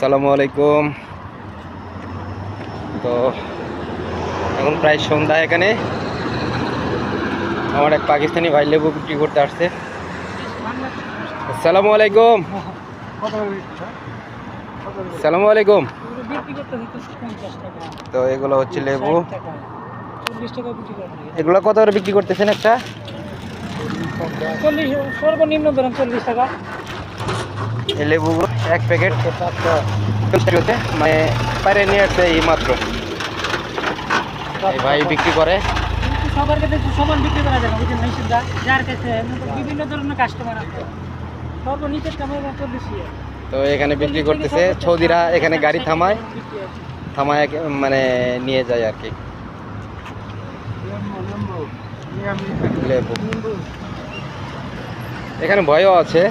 আসসালামু আলাইকুম। তো এখন প্রায় সন্ধ্যা। এখানে আমার এক পাকিস্তানি ভাই লেবু বিক্রি করতে আসছে। আসসালামু আলাইকুম। আসসালামু আলাইকুম। তো এগুলো হচ্ছে লেবু। এগুলো কত করে বিক্রি করতেছেন একটা? সর্বনিম্ন ধরেন 40 টাকা। এই লেবুগুলো এক প্যাকেট মানে বাইরে নিয়ে আসছে এই মাত্র। এই ভাই বিক্রি করে। কিন্তু সবার কাছে সমান বিক্রি করা যায় না, বুঝলেন নাই সুবিধা। যার কাছে বিভিন্ন ধরনের কাস্টমার আছে, সর্বনিচের দাম 40 টাকা। তো এখানে বিক্রি করতেছে সৌদিরা। এখানে গাড়ি থামায় মানে নিয়ে যায় আর কি লেবু। এখানে ভয়ও আছে।